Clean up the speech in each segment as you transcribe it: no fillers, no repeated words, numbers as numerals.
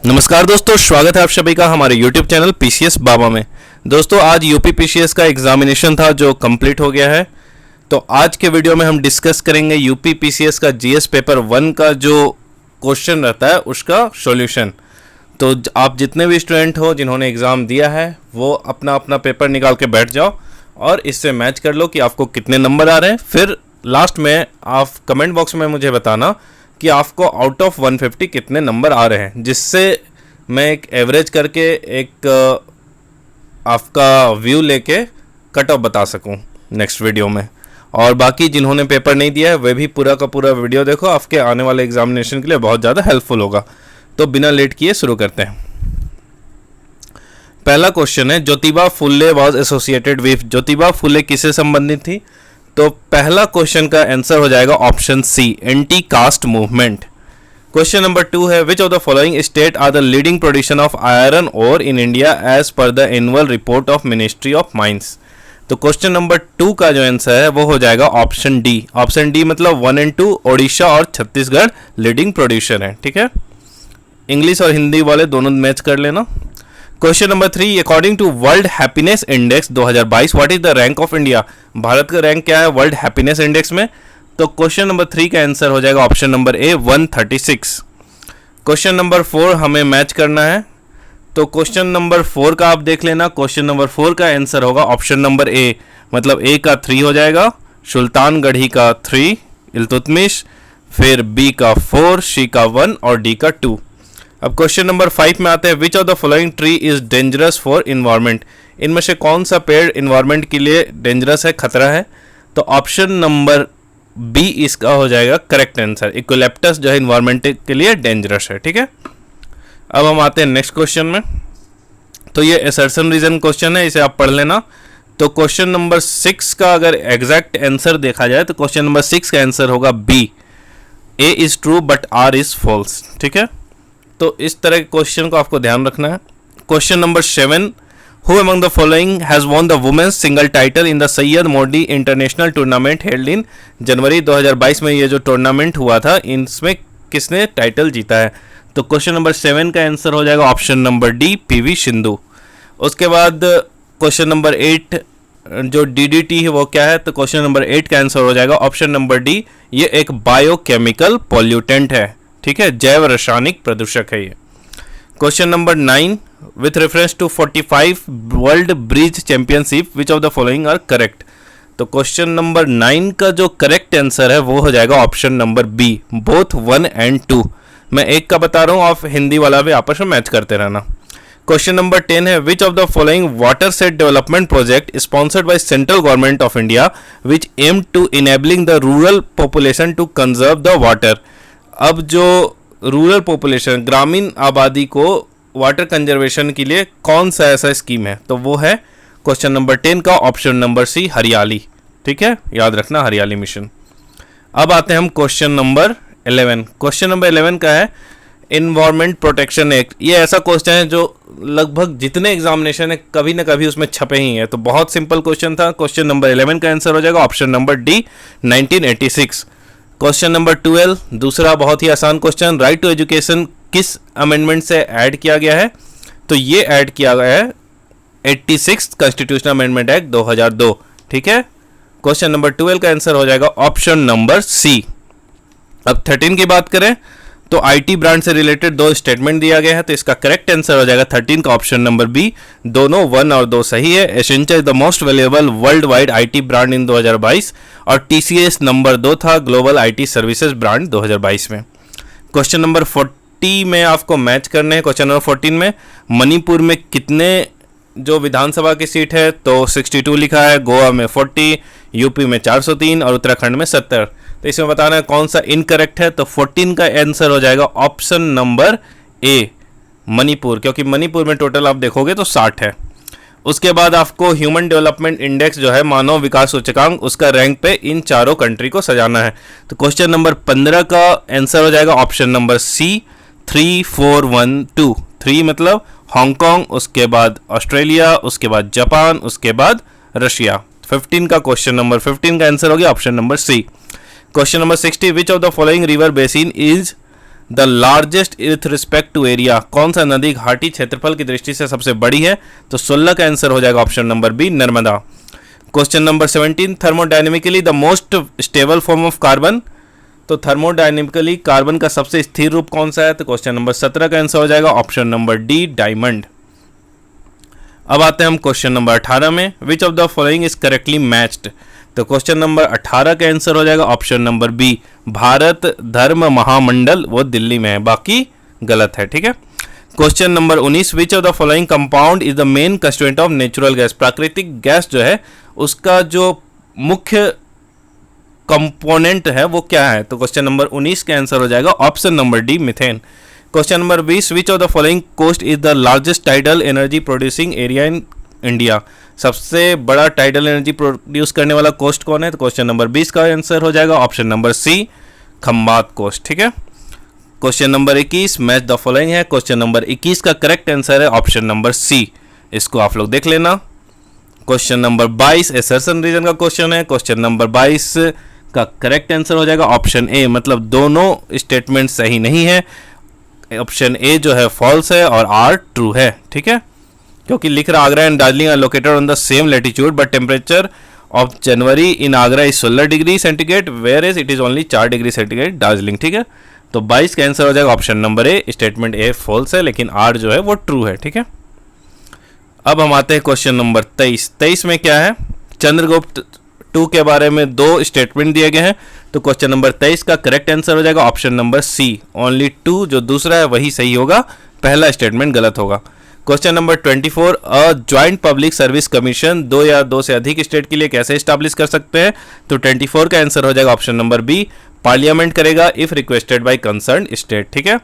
नमस्कार दोस्तों, स्वागत है आप सभी का हमारे YouTube चैनल पीसीएस बाबा में। दोस्तों आज यूपी पीसीएस का एग्जामिनेशन था जो कंप्लीट हो गया है। तो आज के वीडियो में हम डिस्कस करेंगे यूपी पीसीएस का जीएस पेपर 1 का जो क्वेश्चन रहता है उसका सॉल्यूशन। तो आप जितने भी स्टूडेंट हो जिन्होंने एग्ज़ाम दिया है वो अपना अपना पेपर निकाल के बैठ जाओ और इससे मैच कर लो कि आपको कितने नंबर आ रहे हैं। फिर लास्ट में आप कमेंट बॉक्स में मुझे बताना कि आपको आउट ऑफ 150 कितने नंबर आ रहे हैं, जिससे मैं एक एवरेज करके एक आपका व्यू लेके कट ऑफ बता सकूं नेक्स्ट वीडियो में। और बाकी जिन्होंने पेपर नहीं दिया है वे भी पूरा का पूरा वीडियो देखो, आपके आने वाले एग्जामिनेशन के लिए बहुत ज़्यादा हेल्पफुल होगा। तो बिना लेट किए शुरू करते हैं। पहला क्वेश्चन है, Jyotiba Phule was associated with. Jyotiba Phule किससे संबंधित थी? तो पहला क्वेश्चन का आंसर हो जाएगा option C, anti caste movement. Question number 2 है, which of the following state are the leading producer of iron ore in India as per the annual report of ministry of mines. तो question number 2 का जो answer है वो हो जाएगा option D. Option D मतलब 1 और 2 ओडिशा और छत्तीसगढ़ लीडिंग प्रोड्यूसर है। ठीक है, इंग्लिश और हिंदी वाले दोनों मैच कर लेना। Question number 3, according to World Happiness Index 2022 what is the rank of India. Bharat का रैंक क्या है वर्ल्ड हैप्पीनेस इंडेक्स में? तो क्वेश्चन नंबर 3 का आंसर हो जाएगा ऑप्शन नंबर ए 136। क्वेश्चन नंबर 4 हमें मैच करना है, तो क्वेश्चन नंबर 4 का आप देख लेना। क्वेश्चन नंबर 4 का आंसर होगा ऑप्शन नंबर ए, मतलब ए का 3 हो जाएगा, सुल्तानगढ़ी का 3 इल्तुतमिश, फिर बी का 4, सी का 1 और डी का 2। अब क्वेश्चन नंबर 5 में आते हैं, विच of the following tree is dangerous for environment. इनमें से कौन सा पेड़ इन्वायरमेंट के लिए डेंजरस है, खतरा है? तो ऑप्शन नंबर बी इसका हो जाएगा करेक्ट आंसर। इक्विलिप्टस जो है इन्वायरमेंट के लिए डेंजरस है। ठीक है, अब हम आते हैं नेक्स्ट क्वेश्चन में। तो ये असर्शन रीजन क्वेश्चन है, इसे आप पढ़ लेना। तो क्वेश्चन नंबर 6 का अगर एग्जैक्ट आंसर देखा जाए तो क्वेश्चन नंबर 6 का आंसर होगा B, A is true but R is false. ठीक है, तो इस तरह के क्वेश्चन को आपको ध्यान रखना है। Question number 7, who among the following has won the women's single title in the Syed Modi international tournament held in January 2022 में ये जो टूर्नामेंट हुआ था इसमें किसने टाइटल जीता है? तो क्वेश्चन नंबर 7 का आंसर हो जाएगा option number D, PV Sindhu. उसके बाद क्वेश्चन नंबर 8 जो डीडीटी है वो क्या है? तो क्वेश्चन नंबर 8 का आंसर हो जाएगा ऑप्शन नंबर डी, ये एक बायोकेमिकल पॉल्यूटेंट है। ठीक है, जैव रासायनिक प्रदूषक है ये। Question number 9, with reference to 45 world bridge championship which of the following are correct. तो क्वेश्चन नंबर 9 का जो करेक्ट आंसर है वो हो जाएगा ऑप्शन नंबर बी, बोथ 1 और 2। मैं एक का बता रहा हूँ, आप हिंदी वाला भी आपस में मैच करते रहना। क्वेश्चन नंबर 10 है, which of the following watershed development project sponsored by central government of India which aim to enabling the rural population to conserve the water. अब जो रूरल पॉपुलेशन ग्रामीण आबादी को वाटर कंजर्वेशन के लिए कौन सा ऐसा स्कीम है? तो वो है क्वेश्चन नंबर 10 का ऑप्शन नंबर सी, हरियाली। ठीक है, याद रखना हरियाली मिशन। अब आते हैं हम क्वेश्चन नंबर 11। क्वेश्चन नंबर 11 का है इन्वायरमेंट प्रोटेक्शन एक्ट। ये ऐसा क्वेश्चन है जो लगभग जितने एग्जामिनेशन है कभी ना कभी उसमें छपे ही है, तो बहुत सिंपल क्वेश्चन था। क्वेश्चन नंबर 11 का आंसर हो जाएगा option number D, 1986। Question number 12 दूसरा बहुत ही आसान क्वेश्चन, राइट टू एजुकेशन किस अमेंडमेंट से ऐड किया गया है? तो ये ऐड किया गया है 86 कॉन्स्टिट्यूशनल अमेंडमेंट एक्ट 2002। ठीक है, क्वेश्चन नंबर 12 का आंसर हो जाएगा ऑप्शन नंबर सी। अब 13 की बात करें तो आईटी ब्रांड से रिलेटेड 2 स्टेटमेंट दिया गया है, तो इसका करेक्ट आंसर हो जाएगा 13 का ऑप्शन नंबर बी, दोनों 1 और 2 सही है। Essential is the most valuable world wide IT brand इन 2022 और टीसीएस नंबर 2 था ग्लोबल आईटी सर्विसेज ब्रांड 2022 में। क्वेश्चन नंबर 40 में आपको मैच करने हैं। क्वेश्चन नंबर 14 में मणिपुर में कितने जो विधानसभा की सीट है? तो 62 लिखा है, गोवा में 40, यूपी में 403 और उत्तराखंड में 70। तो इसमें बताना है कौन सा इनकरेक्ट है। तो 14 का आंसर हो जाएगा ऑप्शन नंबर ए, मणिपुर, क्योंकि मणिपुर में टोटल आप देखोगे तो 60 है। उसके बाद आपको ह्यूमन डेवलपमेंट इंडेक्स जो है मानव विकास सूचकांक, उसका रैंक पे इन चारों कंट्री को सजाना है। तो क्वेश्चन नंबर 15 का आंसर हो जाएगा ऑप्शन नंबर सी, 3, 4, 1, 2। 3 मतलब हांगकांग, उसके बाद ऑस्ट्रेलिया, उसके बाद जापान, उसके बाद रशिया। 15 का क्वेश्चन नंबर 15 का आंसर हो गया option number C. Question number 60, which of the following river basin is the largest with respect to area, कौन सा नदी घाटी क्षेत्रफल की दृष्टि से सबसे बड़ी है? तो 16 का आंसर हो जाएगा option number B, Narmada. Question number 17, thermodynamically the most stable form of carbon, तो थर्मोडायनेमिकली कार्बन का सबसे स्थिर रूप कौन सा है? तो क्वेश्चन नंबर 17 का आंसर हो जाएगा ऑप्शन नंबर डी, डायमंड। अब आते हैं हम क्वेश्चन नंबर 18 में, which of the following is correctly matched, तो क्वेश्चन नंबर 18 का आंसर हो जाएगा ऑप्शन नंबर बी, भारत धर्म महामंडल, वो दिल्ली में है, बाकी गलत है, ठीक है। Question number 19, which of the following compound is the main constituent of natural gas, प्राकृतिक गैस जो है उसका जो मुख्य कंपोनेंट है वो क्या है? तो क्वेश्चन नंबर 19 का आंसर हो जाएगा option number D, methane. Question number 20, which of the following coast is the largest tidal energy producing area in India, सबसे बड़ा टाइडल एनर्जी प्रोड्यूस करने वाला कोस्ट कौन है? तो क्वेश्चन नंबर 20 का आंसर हो जाएगा option number C, Khambhat coast, ठीक है। Question number 21, match the following है, क्वेश्चन नंबर 21 का करेक्ट आंसर है ऑप्शन नंबर सी, इसको आप लोग देख लेना। क्वेश्चन नंबर 22 एसर्शन रीजन का क्वेश्चन है, क्वेश्चन नंबर 22 का करेक्ट आंसर हो जाएगा ऑप्शन ए, मतलब दोनों स्टेटमेंट सही नहीं है, ऑप्शन ए जो है फॉल्स है और आर ट्रू है, ठीक है, क्योंकि लिख रहा Agra and Darjeeling are located on the same latitude but temperature of January in Agra is 16 degree centigrade where is it is only 4 degree centigrade Darjeeling, ठीक है। तो 22 का आंसर हो जाएगा option number A, statement A false है लेकिन आर जो है वो ट्रू है, ठीक है। अब हम आते हैं क्वेश्चन नंबर 23। 23 में क्या है, चंद्रगुप्त 2 के बारे में 2 स्टेटमेंट दिए गए हैं, तो क्वेश्चन नंबर 23 का करेक्ट आंसर हो जाएगा ऑप्शन नंबर सी, ओनली 2, जो दूसरा है वही सही होगा, पहला स्टेटमेंट गलत होगा। Question number 24, a joint public service commission 2 या 2 से अधिक स्टेट के लिए कैसे स्टैब्लिश कर सकते हैं? तो 24 का आंसर हो जाएगा ऑप्शन नंबर बी, पार्लियामेंट करेगा if requested bye concern state, ठीक है।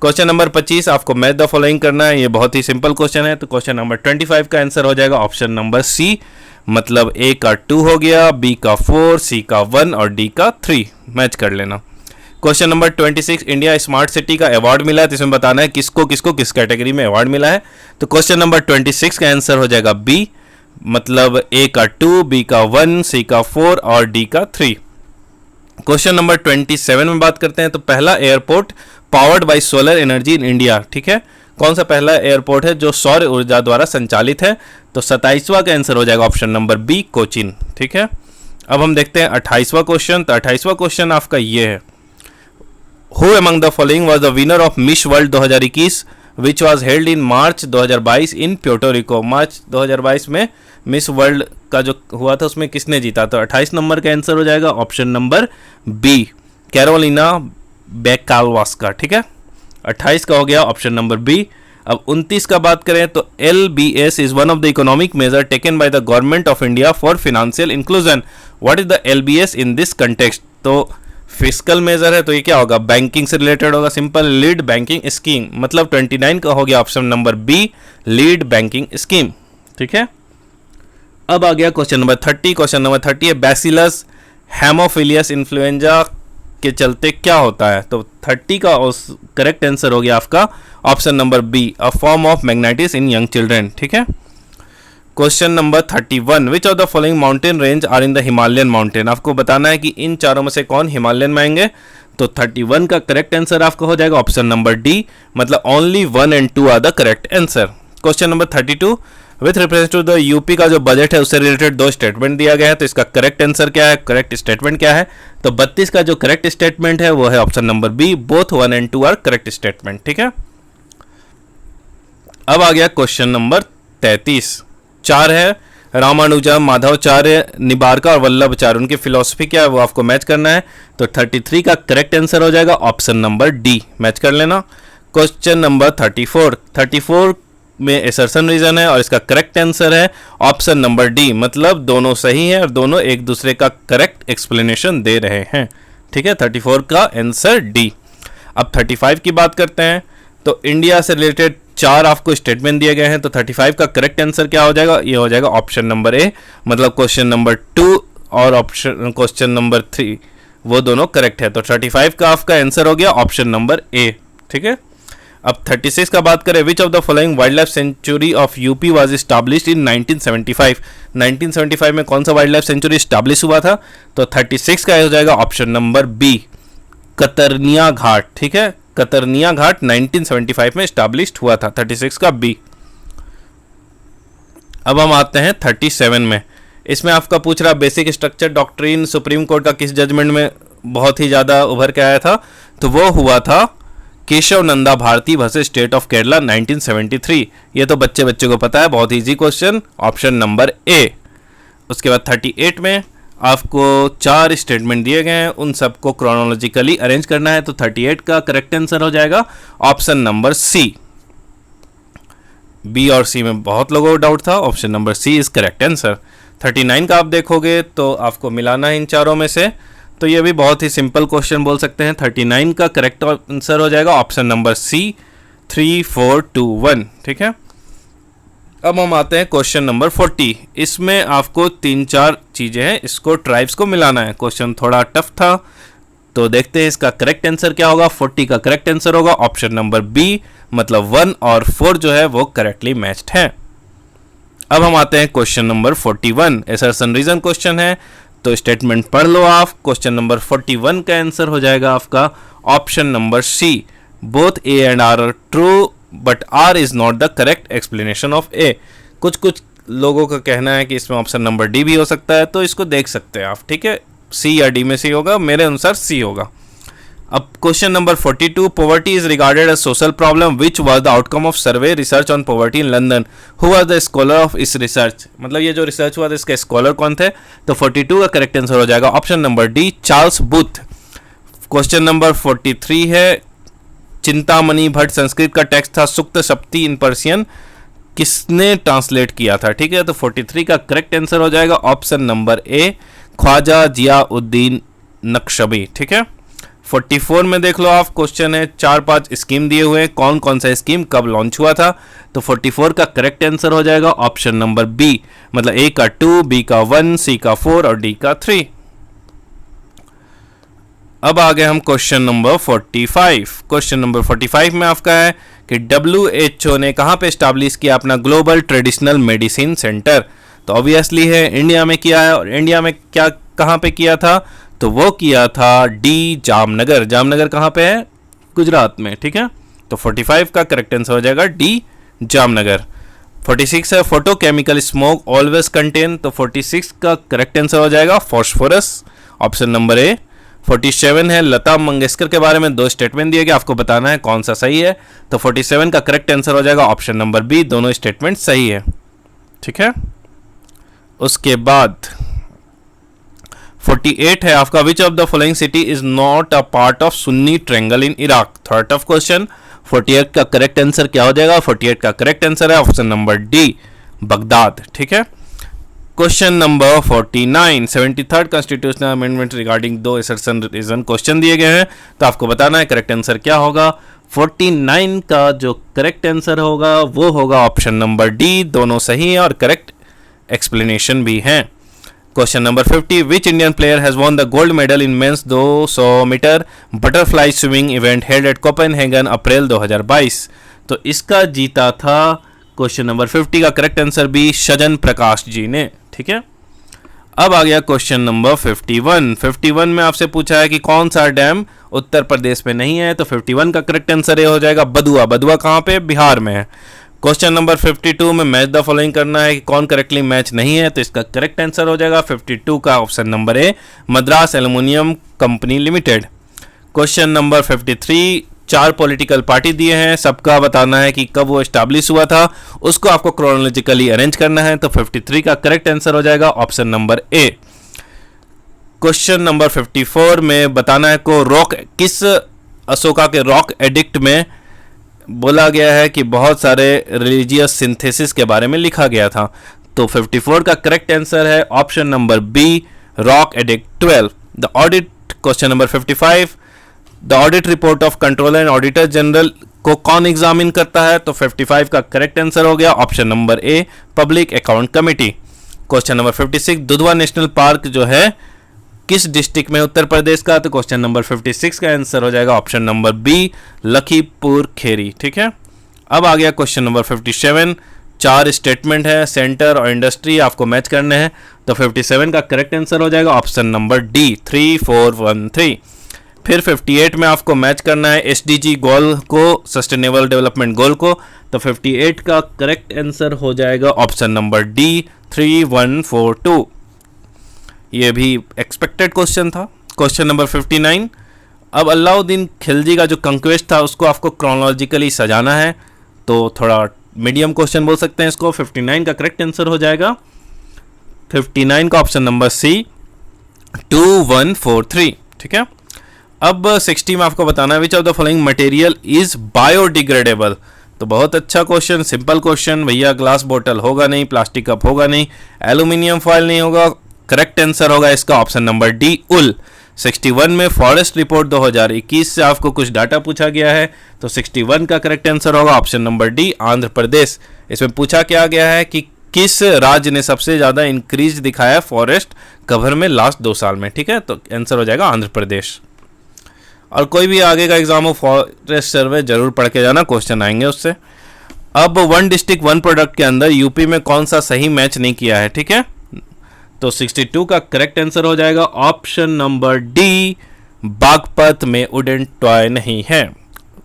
क्वेश्चन नंबर 25, आपको मैच द फॉलोइंग करना है, ये बहुत ही सिंपल क्वेश्चन है, तो क्वेश्चन नंबर 25 का आंसर हो जाएगा ऑप्शन नंबर सी, मतलब ए का 2 हो गया, बी का 4, सी का 1 और डी का 3, मैच कर लेना। Question number 26, India smart city का अवार्ड मिला है, तो इसमें बताना है किसको किसको किस कैटेगरी में अवार्ड मिला है, तो क्वेश्चन नंबर 26 का आंसर हो जाएगा बी, मतलब ए का 2, बी का 1, सी का 4 और डी का 3। क्वेश्चन नंबर 27 में बात करते हैं, तो पहला airport powered by solar energy in India, ठीक है, कौन सा पहला एयरपोर्ट है जो सौर ऊर्जा द्वारा संचालित है? तो 27वां का आंसर हो जाएगा ऑप्शन नंबर बी, कोचिन, ठीक है। अब हम देखते हैं 28वां क्वेश्चन, तो 28वां क्वेश्चन आपका ये है, who among the following was the winner of Miss World 2021 which was held in March 2022 in Puerto Rico, March 2022 में मिस वर्ल्ड का जो हुआ था उसमें किसने जीता? तो 28 नंबर का आंसर हो जाएगा ऑप्शन नंबर बी, कैरोलिना बेकालवास्का, ठीक है। 28 का हो गया ऑप्शन नंबर बी। अब 29 का बात करें तो LBS is one of the economic measure taken by the government of India for financial inclusion, what is the LBS in this context? तो फिस्कल मेजर है, तो ये क्या होगा, बैंकिंग से रिलेटेड होगा, सिंपल, लीड बैंकिंग स्कीम, मतलब 29 का हो गया option number B, lead banking scheme, ठीक है। अब आ गया क्वेश्चन नंबर 30। क्वेश्चन नंबर 30 है, बैसिलस हेमोफिलियस इन्फ्लुएंजा के चलते क्या होता है? तो 30 का करेक्ट आंसर हो गया आपका option number B, a form of मैग्नाइटिस इन यंग चिल्ड्रन, ठीक है। Question number 31, which of the following mountain range are in the Himalayan mountain, आपको बताना है कि इन चारों में से कौन हिमालयन में आएंगे। तो 31 का करेक्ट आंसर आपका हो जाएगा ऑप्शन नंबर डी, मतलब only 1 and 2 are the correct answer. Question number 32, with reference to the UP का जो बजट है उससे रिलेटेड 2 स्टेटमेंट दिया गया है, तो इसका करेक्ट आंसर क्या है, करेक्ट स्टेटमेंट क्या है? तो 32 का जो करेक्ट स्टेटमेंट है वो है option number B, both 1 and 2 are correct statement, ठीक है। अब आ गया क्वेश्चन नंबर 33, 4 है, रामानुजम, माधवाचार्य, निबारका और वल्लभाचार्य, उनकी फिलॉसफी क्या है वो आपको मैच करना है। तो 33 का करेक्ट आंसर हो जाएगा ऑप्शन नंबर डी, मैच कर लेना। क्वेश्चन नंबर 34 में एसर्शन रीजन है और इसका करेक्ट आंसर है ऑप्शन नंबर डी, मतलब दोनों सही है और दोनों एक दूसरे का करेक्ट एक्सप्लेनेशन दे रहे हैं, ठीक है। 34 का आंसर डी। अब 35 की बात करते हैं, तो इंडिया से रिलेटेड 4 आपको स्टेटमेंट दिए गए हैं, तो 35 का करेक्ट आंसर क्या हो जाएगा, ये हो जाएगा ऑप्शन नंबर ए, मतलब क्वेश्चन नंबर 2 और ऑप्शन क्वेश्चन नंबर 3 वो दोनों करेक्ट है। तो 35 का आपका आंसर हो गया ऑप्शन नंबर ए, ठीक है। अब 36 का बात करें, विच of the following wild life sanctuary of UP was established in 1975, 1975 में कौन सा वाइल्ड लाइफ सेंचुरी एस्टैब्लिश हुआ था? तो 36 का हो जाएगा ऑप्शन नंबर बी, कतरनिया घाट, ठीक है, कतरनिया घाट 1975 में इस्टेब्लिश्ड हुआ था। 36 का बी। अब हम आते हैं 37 में। इसमें आपका पूछ रहा basic structure doctrine supreme court का किस जजमेंट में बहुत ही ज़्यादा उभर के आया था, तो वो हुआ था Kesavananda Bharati versus state of Kerala 1973। ये तो बच्चे को पता है, बहुत easy question, option number A. उसके बाद 38 में आपको 4 स्टेटमेंट दिए गए हैं, उन सबको क्रोनोलॉजिकली अरेंज करना है। तो 38 का करेक्ट आंसर हो जाएगा ऑप्शन नंबर सी। बी और सी में बहुत लोगों को डाउट था, option number C is correct answer. 39 का आप देखोगे तो आपको मिलाना है इन चारों में से, तो ये भी बहुत ही सिंपल क्वेश्चन बोल सकते हैं। 39 का करेक्ट आंसर हो जाएगा ऑप्शन नंबर सी 3 4 2 1। ठीक है, अब हम आते हैं क्वेश्चन नंबर 40। इसमें आपको 3-4 चीज़ें हैं, इसको ट्राइब्स को मिलाना है। क्वेश्चन थोड़ा टफ था, तो देखते हैं इसका करेक्ट आंसर क्या होगा। 40 का करेक्ट आंसर होगा ऑप्शन नंबर बी, मतलब 1 और 4 जो है वो करेक्टली मैच्ड है। अब हम आते हैं question number 41। Assertion reason question है, तो स्टेटमेंट पढ़ लो आप। क्वेश्चन नंबर 41 का आंसर हो जाएगा आपका option number C, both A and R are true but R is not the correct explanation of A. कुछ लोगों का कहना है कि इसमें ऑप्शन नंबर डी भी हो सकता है, तो इसको देख सकते हैं आप। ठीक है, सी या डी में सी होगा, मेरे अनुसार सी होगा। अब question number 42, poverty is regarded as social problem which was the outcome of survey research on poverty in London, who was the scholar of इस रिसर्च। मतलब ये जो रिसर्च हुआ था इसके स्कॉलर कौन थे, तो 42 का करेक्ट आंसर हो जाएगा option number D, Charles booth. Question number 43 है, चिंतामणि भट्ट संस्कृत का टेक्स्ट था सुक्त सप्ती इन पर्शियन, किसने ट्रांसलेट किया था। ठीक है, तो 43 का करेक्ट आंसर हो जाएगा option number A, Khwaja Ziauddin Nakhshabi. ठीक है, 44 में देख लो आप, क्वेश्चन है 4-5 स्कीम दिए हुए हैं, कौन कौन सा स्कीम कब लॉन्च हुआ था। तो 44 का करेक्ट आंसर हो जाएगा ऑप्शन नंबर बी, मतलब ए का 2, बी का 1, सी का 4 और डी का 3। अब आ गए हम क्वेश्चन नंबर 45। क्वेश्चन नंबर 45 में आपका है कि WHO ने कहाँ पे एस्टैब्लिश किया अपना ग्लोबल ट्रेडिशनल मेडिसिन सेंटर। तो ऑब्वियसली है इंडिया में किया है, और इंडिया में क्या कहाँ पे किया था, तो वो किया था डी जामनगर। जामनगर कहाँ पे है, गुजरात में। ठीक है, तो 45 का करेक्ट आंसर हो जाएगा डी जामनगर। 46 है, फोटोकेमिकल स्मोक ऑलवेज कंटेन, तो 46 का करेक्ट आंसर हो जाएगा फॉस्फोरस, ऑप्शन नंबर ए। 47 है, लता मंगेशकर के बारे में 2 स्टेटमेंट दिए गए, आपको बताना है कौन सा सही है। तो 47 का करेक्ट आंसर हो जाएगा ऑप्शन नंबर बी, दोनों स्टेटमेंट सही है। ठीक है, उसके बाद 48 है आपका, which of the following city is not a part of Sunni triangle in Iraq. थोड़ा टफ क्वेश्चन। 48 का करेक्ट आंसर क्या हो जाएगा, 48 का करेक्ट आंसर है ऑप्शन नंबर डी, बगदाद। ठीक है, question number 49, 73rd constitutional amendment regarding 2 assertion reason question दिए गए हैं, तो आपको बताना है करेक्ट आंसर क्या होगा। 49 का जो करेक्ट आंसर होगा वो होगा ऑप्शन नंबर डी, दोनों सही है और करेक्ट एक्सप्लेनेशन भी हैं। Question number 50, which Indian player has won the gold medal in men's 200 metre butterfly swimming event held at Copenhagen April 2022। तो इसका जीता था क्वेश्चन नंबर 50 का करेक्ट आंसर भी सजन प्रकाश जी ने। ठीक है, अब आ गया क्वेश्चन नंबर 51। 51 में आपसे पूछा है कि कौन सा डैम उत्तर प्रदेश में नहीं है, तो 51 का करेक्ट आंसर ये हो जाएगा बदुआ। बदुआ कहाँ पे, बिहार में है। क्वेश्चन नंबर 52 में मैच द फॉलोइंग करना है कि कौन करेक्टली मैच नहीं है, तो इसका करेक्ट आंसर हो जाएगा 52 का ऑप्शन नंबर ए, Madras aluminium company limited. Question number 53, 4 political party दिए हैं, सबका बताना है कि कब वो एस्टैब्लिश हुआ था, उसको आपको क्रोनोलॉजिकली अरेंज करना है। तो 53 का करेक्ट आंसर हो जाएगा ऑप्शन नंबर ए। क्वेश्चन नंबर 54 में बताना है को रॉक किस अशोका के रॉक एडिक्ट में बोला गया है कि बहुत सारे रिलीजियस सिंथेसिस के बारे में लिखा गया था। तो 54 का करेक्ट आंसर है option number B, rock edict 12। The audit, question number 55, the audit report of controller and auditor general को कौन एग्जामिन करता है, तो 55 का करेक्ट आंसर हो गया ऑप्शन नंबर ए, public account committee. Question number 56, Dudhwa national park जो है किस डिस्ट्रिक्ट में उत्तर प्रदेश का, तो क्वेश्चन नंबर 56 का आंसर हो जाएगा option number B, Lakhimpur Kheri. ठीक है, अब आ गया क्वेश्चन नंबर 57। 4 स्टेटमेंट है, सेंटर और इंडस्ट्री आपको मैच करने हैं, तो 57 का करेक्ट आंसर हो जाएगा ऑप्शन नंबर डी, 3 4 1 3। फिर 58 में आपको मैच करना है SDG गोल को, सस्टेनेबल डेवलपमेंट गोल को। तो 58 का करेक्ट आंसर हो जाएगा ऑप्शन नंबर डी 3142। ये भी एक्सपेक्टेड क्वेश्चन था। क्वेश्चन नंबर 59, अब अलाउद्दीन खिलजी का जो कंक्वेस्ट था उसको आपको क्रोनोलॉजिकली सजाना है, तो थोड़ा मीडियम क्वेश्चन बोल सकते हैं इसको। 59 का करेक्ट आंसर हो जाएगा 59 का ऑप्शन नंबर सी 2143। ठीक है। अब 60 में आपको बताना है which of the following material is biodegradable. तो बहुत अच्छा क्वेश्चन, सिंपल क्वेश्चन भैया। ग्लास बोतल होगा नहीं, प्लास्टिक कप होगा नहीं, एल्यूमिनियम फॉयल नहीं होगा। करेक्ट आंसर होगा इसका ऑप्शन नंबर डी उल। 61 में फॉरेस्ट रिपोर्ट 2021 से आपको कुछ डाटा पूछा गया है, तो 61 का करेक्ट आंसर होगा option number D Andhra Pradesh. इसमें पूछा क्या गया है कि किस राज्य ने सबसे ज़्यादा इंक्रीज दिखाया फॉरेस्ट कवर में लास्ट 2 साल में। ठीक है, तो आंसर हो जाएगा आंध्र प्रदेश। और कोई भी आगे का एग्जाम हो, फॉरेस्ट सर्वे जरूर पढ़ के जाना, क्वेश्चन आएंगे उससे। अब 1 डिस्ट्रिक्ट 1 प्रोडक्ट के अंदर यूपी में कौन सा सही मैच नहीं किया है। ठीक है, तो 62 का करेक्ट आंसर हो जाएगा ऑप्शन नंबर डी बागपत में वुडन टॉय नहीं है।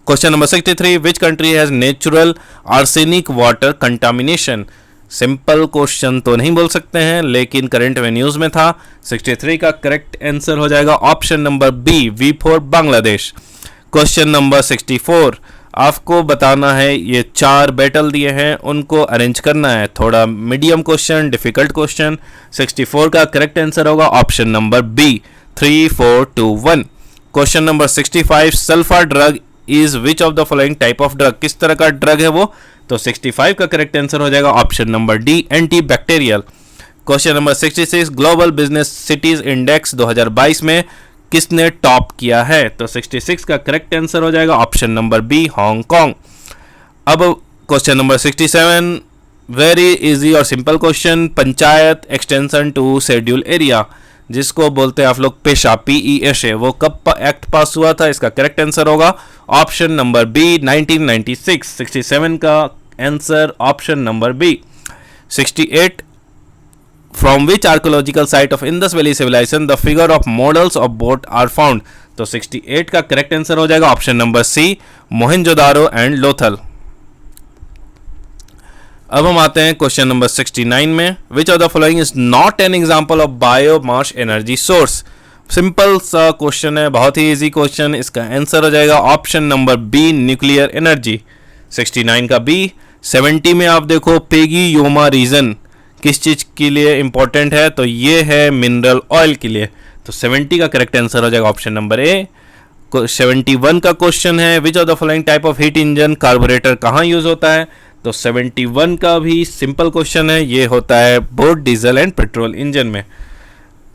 Question number 63, which country has natural arsenic water contamination. Simple question तो नहीं बोल सकते हैं, लेकिन करंट न्यूज में था। 63 का करेक्ट आंसर हो जाएगा option number B V4 Bangladesh. Question number 64, आपको बताना है ये 4 बैटल दिए हैं, उनको अरेंज करना है। थोड़ा मीडियम क्वेश्चन, डिफिकल्ट क्वेश्चन। 64 का करेक्ट आंसर होगा option number B 3421। Question number 65, sulpha drug is which of the following type of drug. किस तरह का ड्रग है वो, तो 65 का करेक्ट आंसर हो जाएगा option number D anti bacterial. Question number 66, global business cities index 2022 में किसने टॉप किया है, तो 66 का करेक्ट आंसर हो जाएगा ऑप्शन नंबर बी हांगकांग। अब क्वेश्चन नंबर 67, वेरी इजी और simple question, panchayat extension to schedule area जिसको बोलते हैं आप लोग पेशा PESA, वो कब एक्ट पास हुआ था, इसका करेक्ट आंसर होगा ऑप्शन नंबर बी 1996। 67 का answer option number B. 68, from which archaeological site of Indus valley civilisation the figure of models of boat are found. तो 68 का करेक्ट आंसर हो जाएगा option number C Mohenjodaro and Lothal. अब हम आते हैं क्वेश्चन नंबर 69 में, which of the following is not an example of biomass energy source. Simple सा क्वेश्चन है, बहुत ही इजी क्वेश्चन, इसका आंसर हो जाएगा option number B nuclear energy. 69 का बी। 70 में आप देखो पेगी योमा रीजन किस चीज के लिए इंपॉर्टेंट है, तो ये है मिनरल ऑयल के लिए। तो 70 का करेक्ट आंसर हो जाएगा ऑप्शन नंबर ए। 71 का क्वेश्चन है, which of the following type of heat engine carburettor कहाँ यूज होता है, तो 71 का भी सिंपल क्वेश्चन है, ये होता है both diesel and petrol engine में।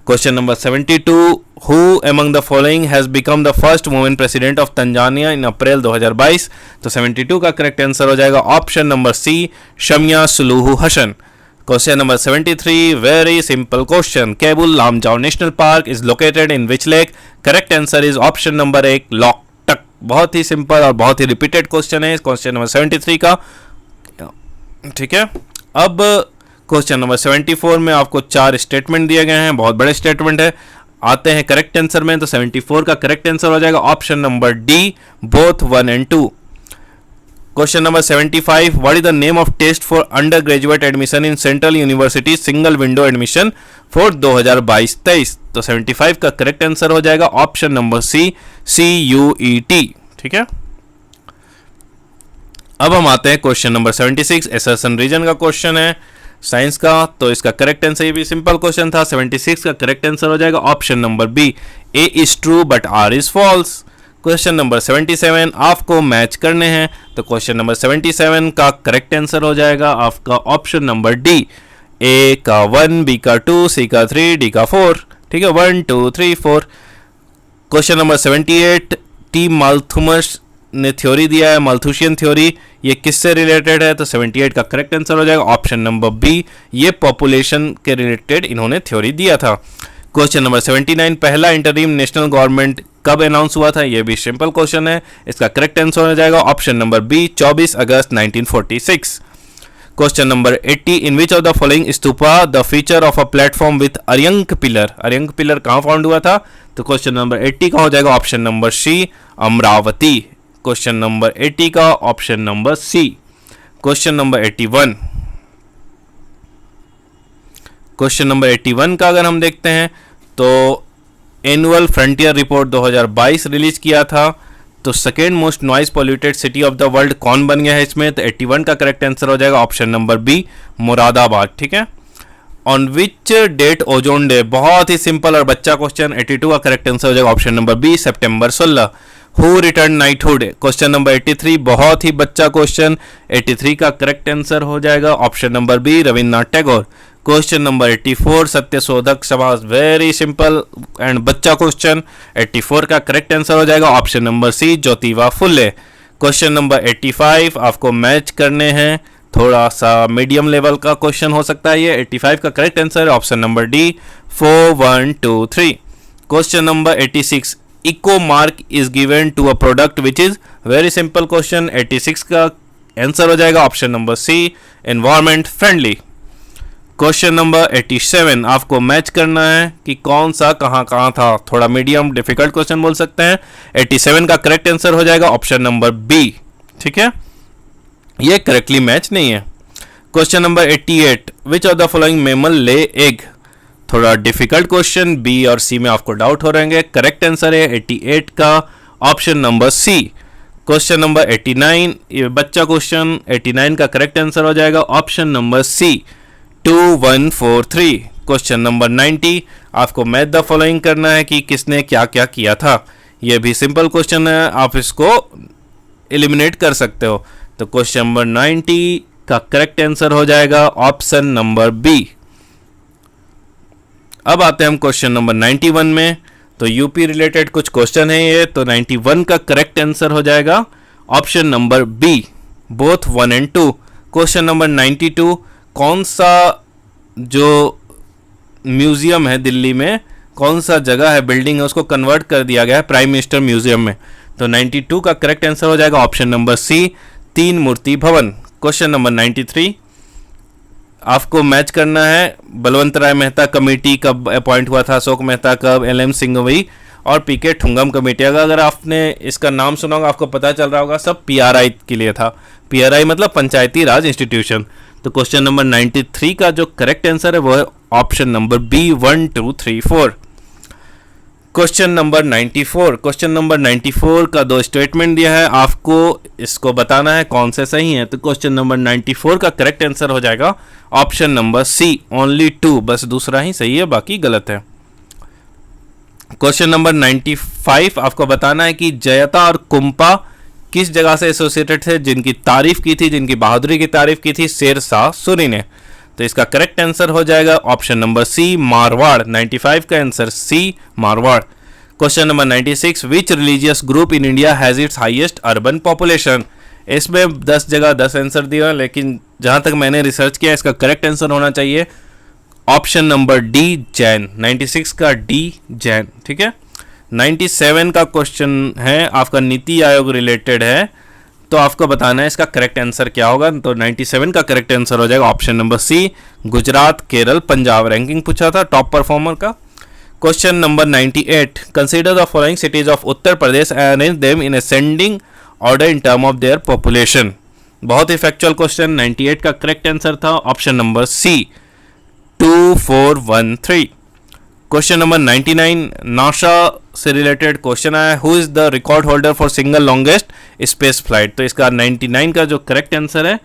Question number 72, who among the following has become the first women president of Tanzania in April 2022। तो 72 का करेक्ट आंसर हो जाएगा option number C Samia Suluhu Hassan. Question number 73, very simple question, Keibul Lamjao national park is located in which lake. Correct answer is option number 1 Loktak. बहुत ही simple और बहुत ही repeated question है क्वेश्चन नंबर 73 का। ठीक है, अब क्वेश्चन नंबर 74 में आपको 4 स्टेटमेंट दिए गए हैं, बहुत बड़े स्टेटमेंट है। आते हैं करेक्ट आंसर में, तो 74 का करेक्ट आंसर हो जाएगा option number D both 1 and 2। Question number 75, what is the name of test for undergraduate admission in central university single window admission for 2022-23। तो 75 का करेक्ट आंसर हो जाएगा ऑप्शन नंबर सी CUET। ठीक है, अब हम आते हैं क्वेश्चन नंबर 76, एसर्शन रीजन का क्वेश्चन है साइंस का, तो इसका करेक्ट आंसर, ये भी सिंपल क्वेश्चन था। 76 का करेक्ट आंसर हो जाएगा option number B A is true but R is false. Question number 77 आपको मैच करने हैं, तो क्वेश्चन नंबर 77 का करेक्ट आंसर हो जाएगा आपका ऑप्शन नंबर डी A का 1, B का 2, C का 3, D का 4। ठीक है, 1 2 3 4। क्वेश्चन नंबर 78, टी माल्थुमस ने थ्योरी दिया है माल्थुशियन थ्योरी, ये किससे रिलेटेड है, तो 78 का करेक्ट आंसर हो जाएगा ऑप्शन नंबर बी, ये पॉपुलेशन के रिलेटेड इन्होंने थ्योरी दिया था। क्वेश्चन नंबर 79, पहला इंटरिम नेशनल गवर्नमेंट कब अनाउंस हुआ था, ये भी सिंपल क्वेश्चन है, इसका करेक्ट आंसर हो जाएगा option number B 24 August 1946। Question number 80, in which of the following stupa the feature of a platform with अर्यंक pillar, अर्यंक pillar कहाँ फाउंड हुआ था? तो क्वेश्चन नंबर 80 का हो जाएगा ऑप्शन नंबर सी, अमरावती। क्वेश्चन नंबर 80 का option number C. Question number 81, question number 81 का अगर हम देखते हैं तो एनुअल फ्रंटियर रिपोर्ट 2022 रिलीज किया था, तो second most noise polluted city of the world कौन बन गया है इसमें? तो 81 का करेक्ट आंसर हो जाएगा ऑप्शन नंबर बी, मुरादाबाद। ठीक है। On which date ozone day, बहुत ही सिंपल और बच्चा क्वेश्चन, 82 का करेक्ट आंसर हो जाएगा ऑप्शन नंबर बी, सितंबर 16। Who return knighthood, question number 83, बहुत ही बच्चा क्वेश्चन, 83 का करेक्ट आंसर हो जाएगा option number B, Rabindranath Tagore. Question number 84, Satyashodhak Sabha, very simple and बच्चा क्वेश्चन, 84 का करेक्ट आंसर हो जाएगा option number C, Jyotiba Phule. Question number 85 आपको मैच करने हैं, थोड़ा सा मीडियम लेवल का क्वेश्चन हो सकता है ये। 85 का करेक्ट आंसर है option number D, 4 1 2 3। Question number 86, eco mark is given to a product which is, very simple question, 86 का आंसर हो जाएगा option number C, environment friendly. Question number 87 आपको मैच करना है कि कौन सा कहाँ कहाँ था, थोड़ा मीडियम डिफिकल्ट क्वेश्चन बोल सकते हैं। 87 का करेक्ट आंसर हो जाएगा ऑप्शन नंबर बी। ठीक है, ये करेक्टली मैच नहीं है। Question number 88, which of the following mammal ले एग, थोड़ा डिफिकल्ट क्वेश्चन, बी और सी में आपको डाउट हो रहेंगे। करेक्ट आंसर है 88 का option number C. Question number 89, ये बच्चा क्वेश्चन, 89 का करेक्ट आंसर हो जाएगा option number C, 2 1 4 3। Question number 90, आपको मैच द फॉलोइंग करना है कि किसने क्या क्या किया था। यह भी सिंपल क्वेश्चन है, आप इसको एलिमिनेट कर सकते हो। तो क्वेश्चन नंबर 90 का करेक्ट आंसर हो जाएगा ऑप्शन नंबर बी। अब आते हैं हम क्वेश्चन नंबर 91 में, तो यूपी रिलेटेड कुछ क्वेश्चन है ये। तो 91 का करेक्ट आंसर हो जाएगा option number B, both 1 and 2। Question number 92, कौन सा जो म्यूजियम है दिल्ली में, कौन सा जगह है, बिल्डिंग है, उसको कन्वर्ट कर दिया गया है प्राइम मिनिस्टर म्यूजियम में? तो 92 का करेक्ट आंसर हो जाएगा ऑप्शन नंबर सी, तीन मूर्ति भवन। क्वेश्चन नंबर 93, आपको मैच करना है बलवंत राय मेहता कमेटी कब अपॉइंट हुआ था, अशोक मेहता कब, एल.एम. सिंघवी और पी.के. ठुंगम कमेटी। अगर आपने इसका नाम सुना होगा आपको पता चल रहा होगा, सब पीआरआई के लिए था। पीआरआई मतलब पंचायती राज इंस्टीट्यूशन। तो क्वेश्चन नंबर 93 का जो करेक्ट आंसर है वो है option number B, 1 2 3 4। Question number 94, question number 94 का दो स्टेटमेंट दिया है, आपको इसको बताना है कौन से सही है। तो क्वेश्चन नंबर 94 का करेक्ट आंसर हो जाएगा ऑप्शन नंबर सी, ओनली 2, बस दूसरा ही सही है बाकी गलत है। क्वेश्चन नंबर 95 आपको बताना है कि जयता और कुंपा किस जगह से एसोसिएटेड थे, जिनकी तारीफ की थी, जिनकी बहादुरी की तारीफ की थी शेर शाह सूरी ने। तो इसका करेक्ट आंसर हो जाएगा ऑप्शन नंबर सी, मारवाड़। 95 का answer C, Marwar. Question number 96, which religious group in India has its highest urban population. इसमें 10 जगह 10 आंसर दिया, लेकिन जहां तक मैंने रिसर्च किया इसका करेक्ट आंसर होना चाहिए ऑप्शन नंबर डी, जैन। 96 का डी, जैन। ठीक है। 97 का क्वेश्चन है आपका नीति आयोग रिलेटेड है, तो आपको बताना है इसका करेक्ट आंसर क्या होगा। तो 97 का करेक्ट आंसर हो जाएगा option number C, Gujarat, Kerala, Punjab. Ranking पूछा था टॉप परफॉर्मर का। Question number 98, consider the following cities of Uttar Pradesh and arrange them in ascending order in term of their population. बहुत ही फैक्चुअल क्वेश्चन। 98 का करेक्ट आंसर था option number C, 2 4 1 3। Question number 99, NASA से related question आया, who is the record holder for single longest space flight. तो इसका 99 का जो करेक्ट आंसर है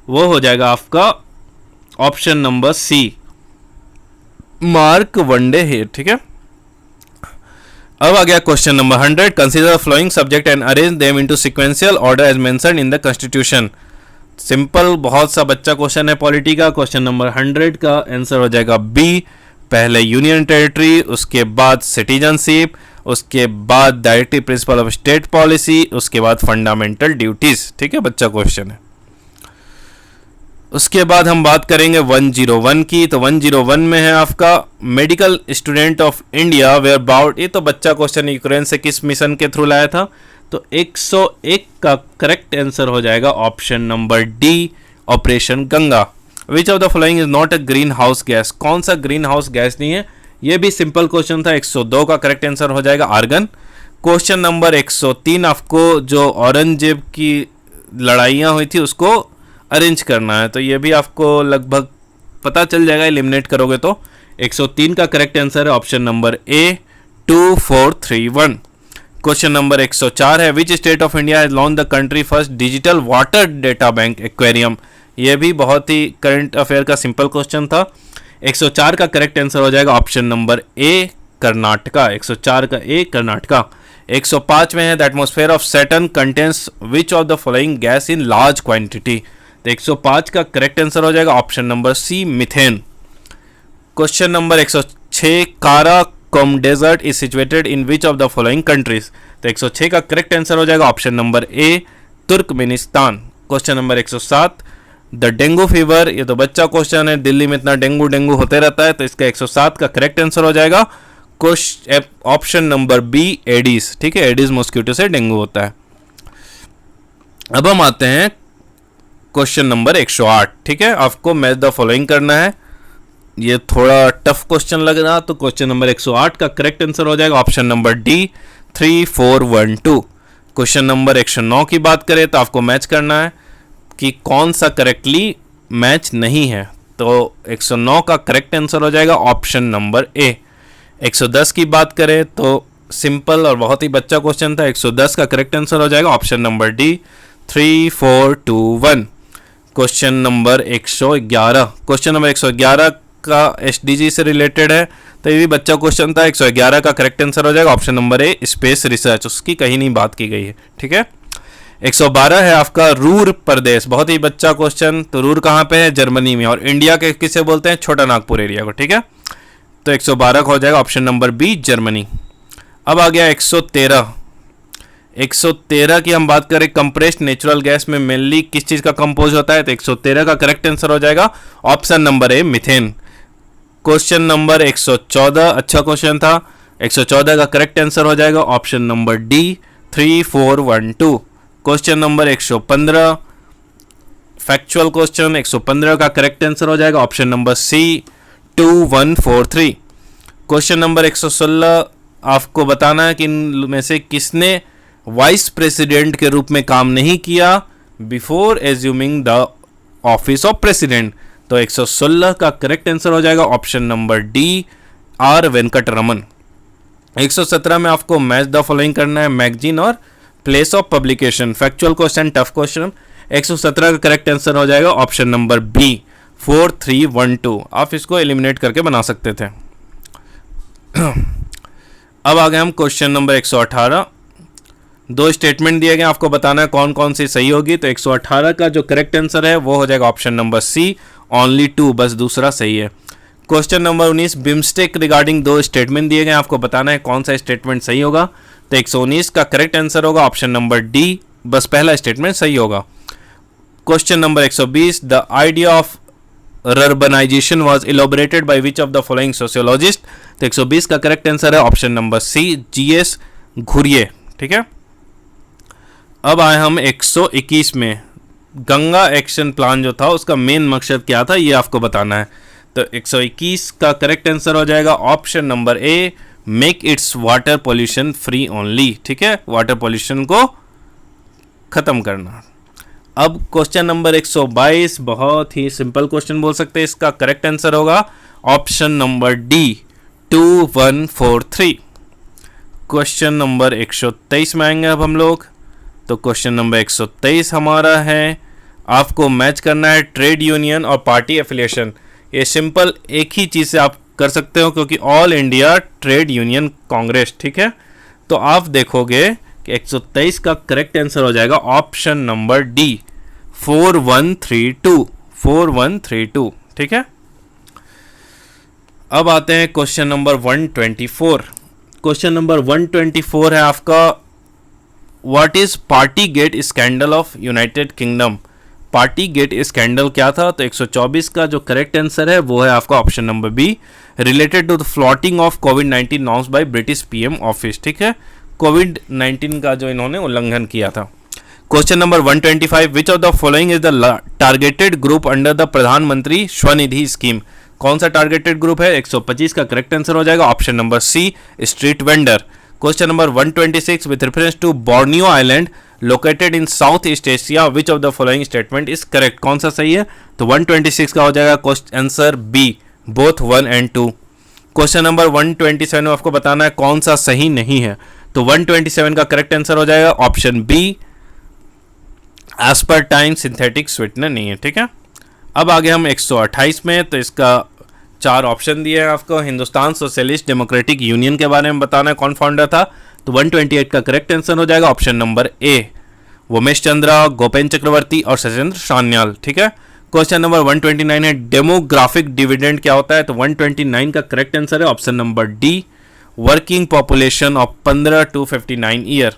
वो हो जाएगा आपका option number C, Mark Vande Hei. ठीक है। अब आ गया question number 100, consider the following subject and arrange them into sequential order as mentioned in the constitution. Simple बहुत सा बच्चा क्वेश्चन है पॉलिटी का। क्वेश्चन नंबर 100 का आंसर हो जाएगा बी, पहले यूनियन टेरिटरी, उसके बाद सिटीजनशिप, उसके बाद directive principle of state policy, उसके बाद फंडामेंटल ड्यूटीज। ठीक है, बच्चा क्वेश्चन है। उसके बाद हम बात करेंगे 101 की। तो 101 में है आपका medical student of India where about, ये तो बच्चा क्वेश्चन, यूक्रेन से किस मिशन के थ्रू लाया था। तो 101 का करेक्ट आंसर हो जाएगा option number D, operation Ganga. Which of the following is not a green house gas, कौन सा ग्रीन हाउस गैस नहीं है? ये भी सिंपल क्वेश्चन था। 102 का करेक्ट आंसर हो जाएगा आर्गन। क्वेश्चन नंबर 103, आपको जो औरंगजेब की लड़ाइयाँ हुई थी उसको अरेंज करना है, तो ये भी आपको लगभग पता चल जाएगा एलिमिनेट करोगे तो। 103 का करेक्ट आंसर है ऑप्शन नंबर ए 2431। क्वेश्चन नंबर 104 है which state of India has launch the country first digital water data bank aquarium. ये भी बहुत ही करंट अफेयर का सिंपल क्वेश्चन था। 104 का करेक्ट आंसर हो जाएगा ऑप्शन नंबर ए कर्नाटका। 104 का ए कर्नाटका। 105 में है the atmosphere of Saturn contains which of the following gas in large quantity. तो 105 का करेक्ट आंसर हो जाएगा option number C methane. Question number 106 Karakoram desert is situated in which of the following countries. तो 106 का correct answer हो जाएगा option number A Turkmenistan. Question number 107 the dengue fever, ये तो बच्चा क्वेश्चन है, दिल्ली में इतना डेंगू होते रहता है, तो इसका 107 का करेक्ट आंसर हो जाएगा ऑप्शन नंबर बी एडीज। ठीक है, एडीज मॉस्किटो से डेंगू होता है। अब हम आते हैं क्वेश्चन नंबर 108। ठीक है, आपको मैच द फॉलोइंग करना है। ये थोड़ा टफ क्वेश्चन लग रहा, तो क्वेश्चन नंबर 108 का करेक्ट आंसर हो जाएगा option number D 3412। Question number 109 की बात करें तो आपको मैच करना है कि कौन सा करेक्टली मैच नहीं है, तो 109 का करेक्ट आंसर हो जाएगा ऑप्शन नंबर ए। 110 की बात करें तो सिंपल और बहुत ही बच्चा क्वेश्चन था। 110 का करेक्ट आंसर हो जाएगा option number D 3421। Question number 111, question number 111 का एसडीजी से रिलेटेड है, तो ये भी बच्चा क्वेश्चन था। 111 का करेक्ट आंसर हो जाएगा ऑप्शन नंबर ए स्पेस रिसर्च, उसकी कहीं नहीं बात की गई है। ठीक है, 112 है आपका रूर प्रदेश, बहुत ही बच्चा क्वेश्चन। तो रूर कहाँ पे है? जर्मनी में। और इंडिया के किसे बोलते हैं? छोटा नागपुर एरिया को। ठीक है, तो 112 का हो जाएगा ऑप्शन नंबर बी जर्मनी। अब आ गया 113। 113 की हम बात करें, कंप्रेस्ड नेचुरल गैस में मेनली किस चीज़ का कंपोज होता है? तो 113 का करेक्ट आंसर हो जाएगा ऑप्शन नंबर ए मिथेन। क्वेश्चन नंबर 114, अच्छा क्वेश्चन था। 114 का करेक्ट आंसर हो जाएगा option number D 3412। Question number 115, factual question, 115 का करेक्ट आंसर हो जाएगा option number C 2143। Question number 116, आपको बताना है कि इन में से किसने वाइस प्रेसिडेंट के रूप में काम नहीं किया before assuming the office of president. तो 116 का करेक्ट आंसर हो जाएगा option number D R Venkataraman. 117 में आपको मैच द फॉलोइंग करना है, मैगजीन और place of publication, factual question, tough question. 117 का करेक्ट आंसर हो जाएगा ऑप्शन नंबर बी 4312। आप इसको एलिमिनेट करके बना सकते थे। अब आ गए हम क्वेश्चन नंबर 118। दो स्टेटमेंट दिए गए, आपको बताना है कौन कौन सी सही होगी। तो 118 का जो करेक्ट आंसर है वो हो जाएगा ऑप्शन नंबर सी ओनली 2, बस दूसरा सही है। क्वेश्चन नंबर 19, बिम्स्टेक रिगार्डिंग दो स्टेटमेंट दिए गए, आपको बताना है कौन सा स्टेटमेंट सही होगा। तो 119 का करेक्ट आंसर होगा ऑप्शन नंबर डी, बस पहला स्टेटमेंट सही होगा। Question number 120, the idea of rurbanisation was elaborated by which of the following sociologist. तो 120 का करेक्ट आंसर है option number C G S Ghurye. ठीक है, अब आए हम 121 में, गंगा एक्शन प्लान जो था उसका मेन मकसद क्या था, ये आपको बताना है। तो 121 का करेक्ट आंसर हो जाएगा option number A make it's water pollution free only. ठीक है, वाटर पॉल्यूशन को खत्म करना। अब क्वेश्चन नंबर 122, बहुत ही सिंपल क्वेश्चन बोल सकते हैं, इसका करेक्ट आंसर होगा option number D 2143। Question number 123 में आएंगे अब हम लोग। तो क्वेश्चन नंबर 123 हमारा है, आपको मैच करना है ट्रेड यूनियन और पार्टी एफिलिएशन। ये सिंपल एक ही चीज़ से आप कर सकते हो, क्योंकि all India trade union Congress. ठीक है, तो आप देखोगे कि 123 का करेक्ट आंसर हो जाएगा ऑप्शन नंबर डी 4132। ठीक है, अब आते हैं क्वेश्चन नंबर 124। क्वेश्चन नंबर 124 है आपका, what is party get scandal of United kingdom. Party get scandal क्या था? तो 124 का जो करेक्ट आंसर है वो है आपका option number B related to the flouting of कोविड-19 norms by British PM office. ठीक है, कोविड-19 का जो इन्होंने उल्लंघन किया था। Question number 125, which of the following is the targeted group under the Pradhanmantri Swanidhi scheme? कौन सा टारगेटेड ग्रुप है? 125 का करेक्ट आंसर हो जाएगा option number C, street vendor. Question number 126, with reference to Borneo island located in south east Asia which of the following statement is correct? कौन सा सही है? तो 126 का हो जाएगा question answer B, both 1 and 2। Question number 127 में आपको बताना है कौन सा सही नहीं है, तो 127 का करेक्ट आंसर हो जाएगा option B, as per time synthetic sweetener नहीं है। ठीक है, अब आगे हम 128 में, तो इसका 4 ऑप्शन दिए हैं आपको। हिंदुस्तान सोशलिस्ट डेमोक्रेटिक यूनियन के बारे में बताना है कौन फाउंडर था, तो 128 का करेक्ट आंसर हो जाएगा option number A, Umesh Chandra, Gopen Chakravarti और सत्येंद्र सान्याल। ठीक है, क्वेश्चन नंबर 129 है डेमोग्राफिक डिविडेंड क्या होता है, तो 129 का करेक्ट आंसर है option number D, working population of 15 to 59 year.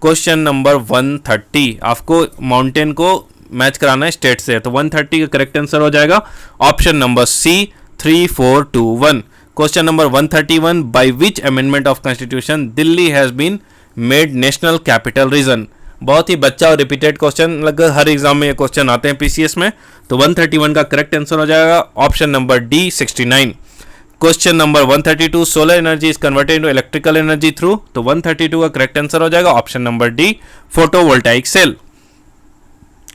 Question number 130, आपको माउंटेन को मैच कराना है स्टेट से, तो 130 का करेक्ट आंसर हो जाएगा option number C, 3421। Question number 131, by which amendment of constitution Delhi has been made national capital region? बहुत ही बच्चा और रिपीटेड क्वेश्चन, लगभग हर एग्जाम में ये क्वेश्चन आते हैं पीसीएस में, तो 131 का करेक्ट आंसर हो जाएगा option number D, 69। Question number 132, solar energy is converted into electrical energy through, तो 132 का करेक्ट आंसर हो जाएगा option number D, photovoltaic cell.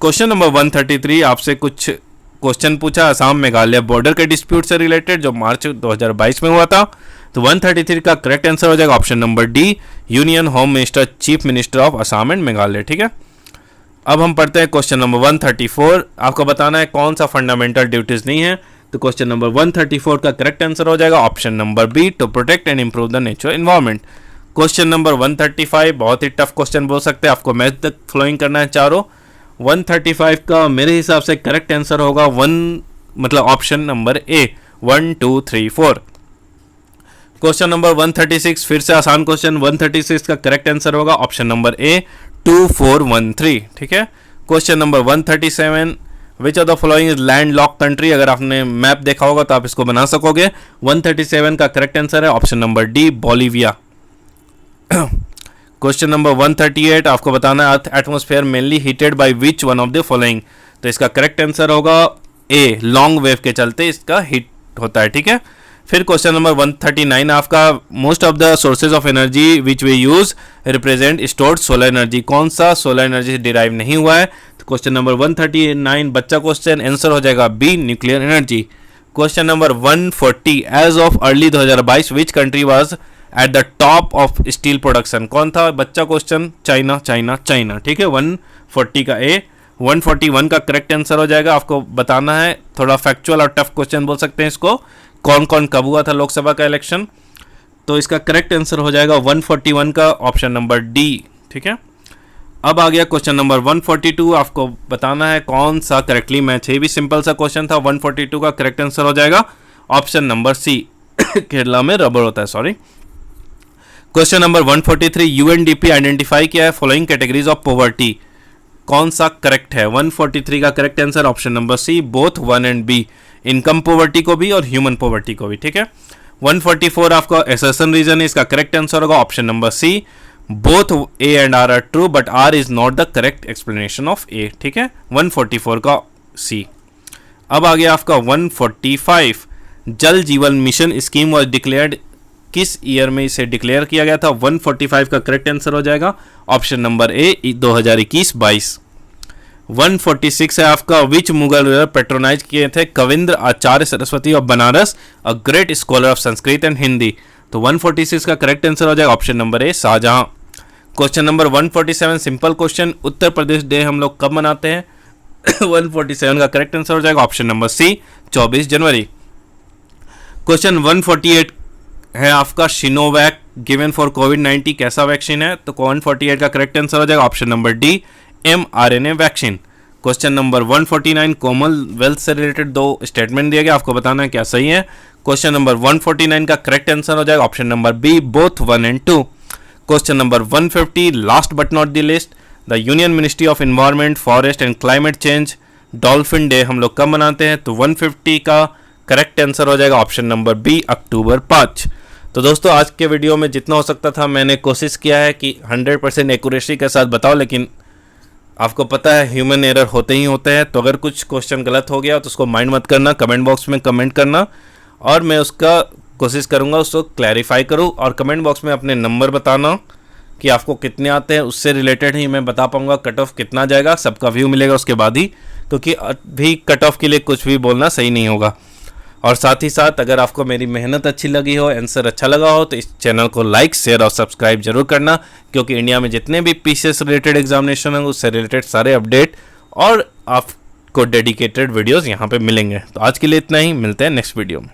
Question number 133, आपसे कुछ क्वेश्चन पूछा असम मेघालय बॉर्डर के डिस्प्यूट से रिलेटेड जो मार्च 2022 में हुआ था, तो 133 का करेक्ट आंसर हो जाएगा option number D, union home minister chief minister of Assam and Meghalaya. ठीक है, अब हम पढ़ते हैं क्वेश्चन नंबर 134, आपको बताना है कौन सा फंडामेंटल ड्यूटीज नहीं है, तो क्वेश्चन नंबर 134 का करेक्ट आंसर हो जाएगा option number B, to protect and improve the natural environment. Question number 135, बहुत ही टफ क्वेश्चन बोल सकते हैं, आपको मैथ तक फ्लोइंग करना है चारों। 135 का मेरे हिसाब से करेक्ट आंसर होगा मतलब ऑप्शन नंबर ए, 1 2 3 4। क्वेश्चन नंबर 136, फिर से आसान क्वेश्चन, 136 का करेक्ट आंसर होगा ऑप्शन नंबर ए, 2 4 1 3। ठीक है, question number 137, which of the following is land lock country? अगर आपने मैप देखा होगा तो आप इसको बना सकोगे। 137 का करेक्ट आंसर है option number D, Bolivia. Question number 138, आपको बताना है earth atmosphere mainly heated by which one of the following, तो इसका करेक्ट आंसर होगा ए, लॉन्ग वेव के चलते इसका हीट होता है। ठीक है, फिर क्वेश्चन नंबर 139, आपका most of the sources of energy which we use represent stored solar energy? कौन सा सोलर एनर्जी से डिराइव नहीं हुआ है? तो क्वेश्चन नंबर 139 बच्चा क्वेश्चन, आंसर हो जाएगा B, nuclear energy. Question number 140, as of early 2022 which country was at the top of steel production? कौन था बच्चा क्वेश्चन? China, China, China. ठीक है, 140 का ए। 141 का करेक्ट आंसर हो जाएगा, आपको बताना है, थोड़ा फैक्चुअल और टफ क्वेश्चन बोल सकते हैं इसको, कौन कौन कब हुआ था लोकसभा का इलेक्शन, तो इसका करेक्ट आंसर हो जाएगा 141 का ऑप्शन नंबर डी। ठीक है, अब आ गया क्वेश्चन नंबर 142, आपको बताना है कौन सा करेक्टली मैच है, ये भी सिंपल सा क्वेश्चन था। 142 का करेक्ट आंसर हो जाएगा ऑप्शन नंबर सी, केरला में रबर होता है, sorry. Question number 143, UNDP identify किया है फॉलोइंग कैटेगरीज ऑफ पॉवर्टी? कौन सा करेक्ट है? 143 का correct answer option number C, both 1 and B, income poverty को भी और ह्यूमन पॉवर्टी को भी। ठीक है, 144 आपका एसेशन रीजन है, इसका करेक्ट आंसर होगा option number C, both A and R are true but R is not the correct explanation of A. ठीक है, 144 का सी। अब आ गया आपका 145, जल जीवन मिशन स्कीम वॉज डिक्लेयर्ड, किस ईयर में इसे डिक्लेयर किया गया था? 145 का करेक्ट आंसर हो जाएगा ऑप्शन नंबर ए, 2021-22। 146 है आपका, विच मुगल रूलर पेट्रोनाइज किए थे Kavindra Acharya Saraswati of Banaras, a great scholar of Sanskrit and Hindi? तो 146 का करेक्ट आंसर हो जाएगा option number A, Shah Jahan. Question number 147, simple question, Uttar Pradesh day हम लोग कब मनाते हैं? 147 का करेक्ट आंसर हो जाएगा ऑप्शन नंबर सी, 24 जनवरी। क्वेश्चन 148 है आपका, शिनोवैक गिवन फॉर कोविड-19 कैसा वैक्सीन है? तो 148 का करेक्ट आंसर हो जाएगा option number D, mRNA vaccine. Question number 149, Commonwealth से रिलेटेड 2 स्टेटमेंट दिया गया, आपको बताना है क्या सही है। क्वेश्चन नंबर 149 का करेक्ट आंसर हो जाएगा option number B, both 1 and 2। Question number 150, last but not the least, the union ministry of environment, forest and climate change dolphin day हम लोग कब मनाते हैं? तो 150 का करेक्ट आंसर हो जाएगा ऑप्शन नंबर बी, अक्टूबर 5। तो दोस्तों आज के वीडियो में जितना हो सकता था मैंने कोशिश किया है कि 100% एक्यूरेसी के साथ बताओ, लेकिन आपको पता है ह्यूमन एरर होते ही होते हैं, तो अगर कुछ क्वेश्चन गलत हो गया तो उसको माइंड मत करना, कमेंट बॉक्स में कमेंट करना और मैं उसका कोशिश करूँगा उसको क्लैरिफाई करूँ। और कमेंट बॉक्स में अपने नंबर बताना कि आपको कितने आते हैं, उससे रिलेटेड ही मैं बता पाऊँगा कट ऑफ कितना जाएगा, सबका व्यू मिलेगा उसके बाद ही, क्योंकि अभी कट ऑफ के लिए कुछ भी बोलना सही नहीं होगा। और साथ ही साथ अगर आपको मेरी मेहनत अच्छी लगी हो, आंसर अच्छा लगा हो, तो इस चैनल को लाइक, शेयर और सब्सक्राइब जरूर करना, क्योंकि इंडिया में जितने भी पीसीएस रिलेटेड एग्जामिनेशन हैं उससे रिलेटेड सारे अपडेट और आपको डेडिकेटेड वीडियोस यहाँ पे मिलेंगे। तो आज के लिए इतना ही, मिलते हैं नेक्स्ट वीडियो में।